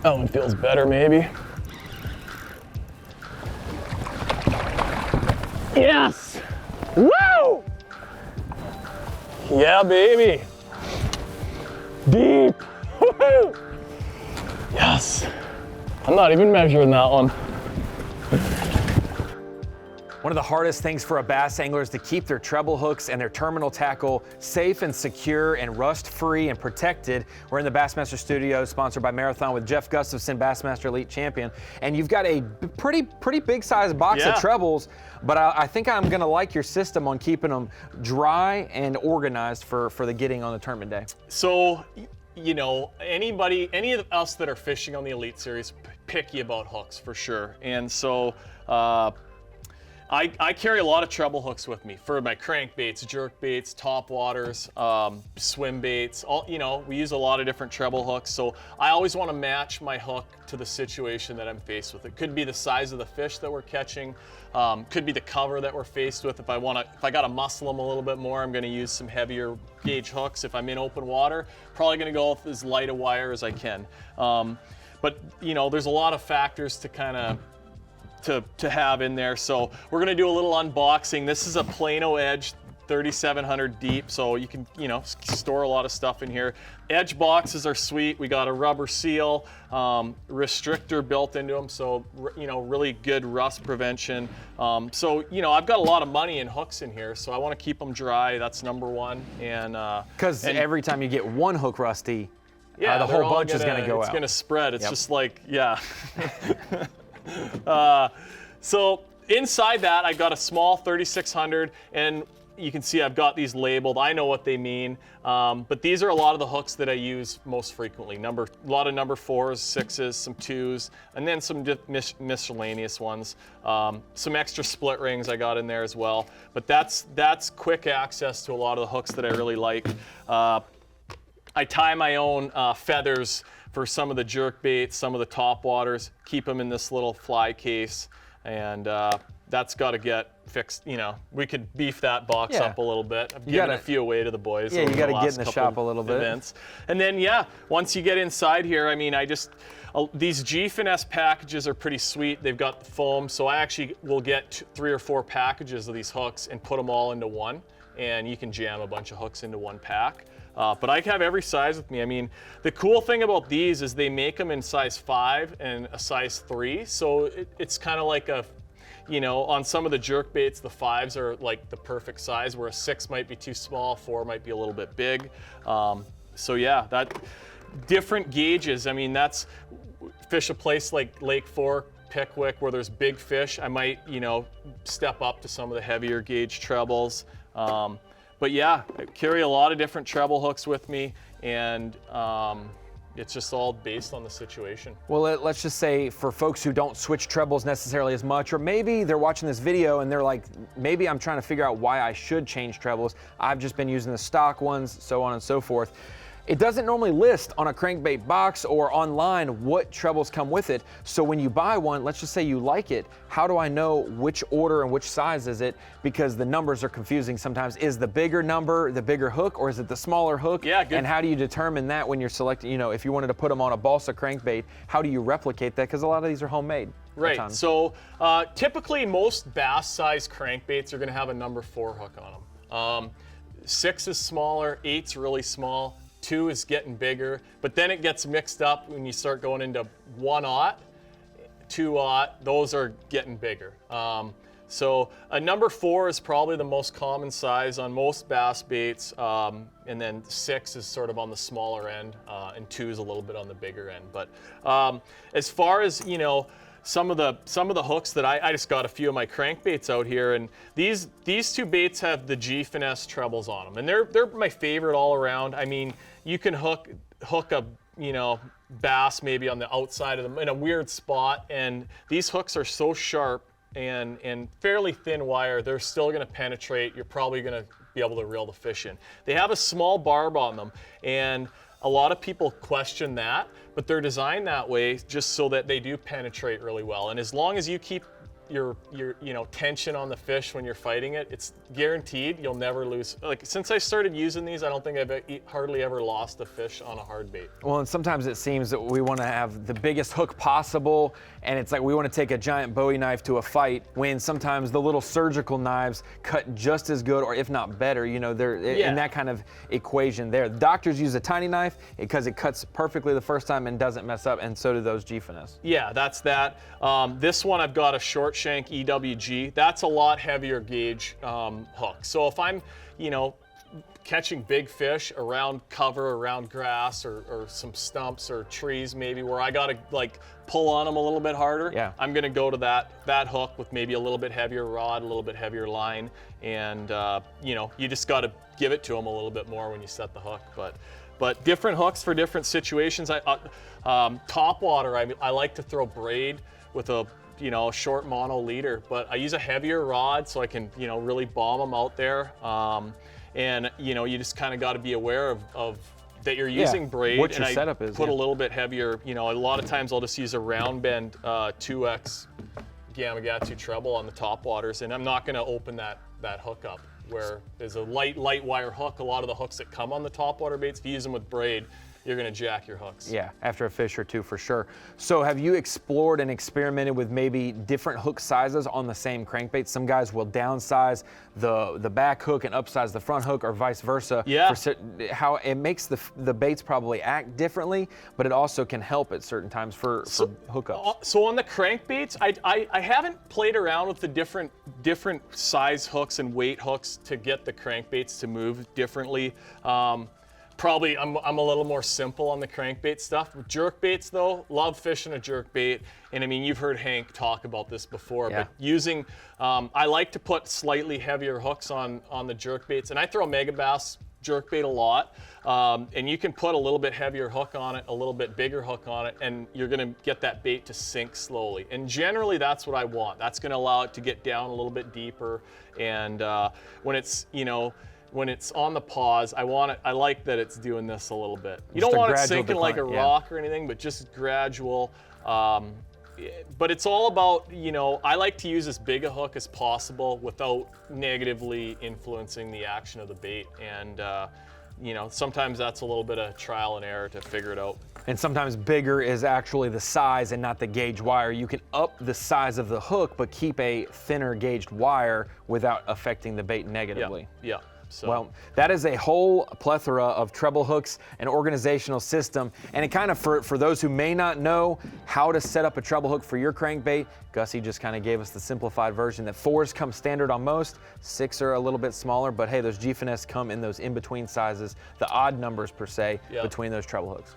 That one feels better, maybe. Yes! Woo! Yeah, baby. Deep. Woo-hoo! Yes. I'm not even measuring that one. One of the hardest things for a bass angler is to keep their treble hooks and their terminal tackle safe and secure and rust-free and protected. We're in the Bassmaster studio, sponsored by Marathon, with Jeff Gustafson, Bassmaster Elite Champion. And you've got a pretty big size box of trebles, but I think I'm gonna like your system on keeping them dry and organized for the getting on the tournament day. So, you know, any of us that are fishing on the Elite Series picky about hooks for sure. And so, I carry a lot of treble hooks with me for my crankbaits, jerkbaits, topwaters, swim baits. We use a lot of different treble hooks. So I always want to match my hook to the situation that I'm faced with. It could be the size of the fish that we're catching, could be the cover that we're faced with. If I got to muscle them a little bit more, I'm going to use some heavier gauge hooks. If I'm in open water, probably going to go with as light a wire as I can. But there's a lot of factors to kind of to have in there. So we're gonna do a little unboxing. This is a Plano Edge 3700 deep, so you can store a lot of stuff in here. Edge boxes are sweet. We got a rubber seal, restrictor built into them, so really good rust prevention. So I've got a lot of money in hooks in here, so I want to keep them dry. That's number one. And because every time you get one hook rusty, yeah, the whole bunch is gonna go out. It's gonna spread. It's just like, yeah. So inside that, I got a small 3600, and you can see I've got these labeled. I know what they mean, but these are a lot of the hooks that I use most frequently. A lot of number 4s, 6s, some 2s, and then some miscellaneous ones. Some extra split rings I got in there as well. But that's quick access to a lot of the hooks that I really like. I tie my own feathers for some of the jerk baits, some of the top waters, keep them in this little fly case, and that's got to get fixed. We could beef that box up a little bit. I've given a few away to the boys. Yeah, you got to get in the shop a little bit. Events. And then once you get inside here, I mean, these G.F.S packages are pretty sweet. They've got the foam, so I actually will get 3 or 4 packages of these hooks and put them all into one, and you can jam a bunch of hooks into one pack. But I have every size with me. I mean, the cool thing about these is they make them in size 5 and a size 3. So it's kind of like on some of the jerk baits, the 5s are like the perfect size, where a 6 might be too small, 4 might be a little bit big. So yeah, that different gauges. I mean, fish a place like Lake Fork, Pickwick, where there's big fish. I might, step up to some of the heavier gauge trebles. But yeah, I carry a lot of different treble hooks with me, and it's just all based on the situation. Well, let's just say for folks who don't switch trebles necessarily as much, or maybe they're watching this video and they're like, maybe I'm trying to figure out why I should change trebles. I've just been using the stock ones, so on and so forth. It doesn't normally list on a crankbait box or online what trebles come with it. So when you buy one, let's just say you like it, how do I know which order and which size is it? Because the numbers are confusing sometimes. Is the bigger number the bigger hook, or is it the smaller hook? Yeah, good. And how do you determine that when you're selecting, if you wanted to put them on a balsa crankbait, how do you replicate that? Because a lot of these are homemade. Right, so typically most bass size crankbaits are gonna have a number 4 hook on them. 6 is smaller, 8's really small, 2 is getting bigger, but then it gets mixed up when you start going into 1/0, 2/0, those are getting bigger. So a number 4 is probably the most common size on most bass baits, and then 6 is sort of on the smaller end, and 2 is a little bit on the bigger end. But as far as, some of the hooks that I just got a few of my crankbaits out here, and these 2 baits have the G.F.S trebles on them, and they're my favorite all around. I mean, you can hook a bass maybe on the outside of them in a weird spot, and these hooks are so sharp and fairly thin wire, they're still going to penetrate. You're probably going to be able to reel the fish in. They have a small barb on them, and a lot of people question that, but they're designed that way just so that they do penetrate really well. And as long as you keep your tension on the fish when you're fighting it, it's guaranteed you'll never lose. Like, since I started using these, I don't think I've hardly ever lost a fish on a hard bait. Well, and sometimes it seems that we want to have the biggest hook possible, and it's like we want to take a giant Bowie knife to a fight, when sometimes the little surgical knives cut just as good, or if not better. They're in that kind of equation there. The doctors use a tiny knife because it cuts perfectly the first time and doesn't mess up, and so do those G-Finesse. Yeah, that's that. This one I've got a short shank EWG. That's a lot heavier gauge hook. So if I'm, catching big fish around cover, around grass, or some stumps or trees maybe, where I gotta like pull on them a little bit harder, I'm gonna go to that hook with maybe a little bit heavier rod, a little bit heavier line, and you just gotta give it to them a little bit more when you set the hook. But different hooks for different situations. Topwater, I like to throw braid with a short mono leader, but I use a heavier rod so I can really bomb them out there. And you just kind of got to be aware of that you're using braid. What your and setup is. Put a little bit heavier. A lot of times I'll just use a round bend 2X Gamakatsu treble on the topwaters, and I'm not going to open that hook up. Where there's a light wire hook, a lot of the hooks that come on the topwater baits, if you use them with braid, you're gonna jack your hooks. Yeah, after a fish or two for sure. So have you explored and experimented with maybe different hook sizes on the same crankbait? Some guys will downsize the back hook and upsize the front hook, or vice versa. Yeah. How it makes the baits probably act differently, but it also can help at certain times for hookups. So on the crankbaits, I haven't played around with the different size hooks and weight hooks to get the crankbaits to move differently. Probably I'm a little more simple on the crankbait stuff. With jerkbaits though, love fishing a jerkbait. And I mean, you've heard Hank talk about this before, but using, I like to put slightly heavier hooks on the jerkbaits, and I throw Mega Bass jerkbait a lot. And you can put a little bit heavier hook on it, a little bit bigger hook on it, and you're gonna get that bait to sink slowly. And generally that's what I want. That's gonna allow it to get down a little bit deeper. And when it's on the pause, I like that it's doing this a little bit. You don't want it sinking like a rock or anything, but just gradual. But it's all about, I like to use as big a hook as possible without negatively influencing the action of the bait. And, sometimes that's a little bit of trial and error to figure it out. And sometimes bigger is actually the size and not the gauge wire. You can up the size of the hook, but keep a thinner gauged wire without affecting the bait negatively. Yeah. So. Well, that is a whole plethora of treble hooks, an organizational system, and it kind of, for those who may not know how to set up a treble hook for your crankbait, Gussy just kind of gave us the simplified version that 4s come standard on most, 6 are a little bit smaller, but hey, those G-Finesse come in those in-between sizes, the odd numbers per se, between those treble hooks.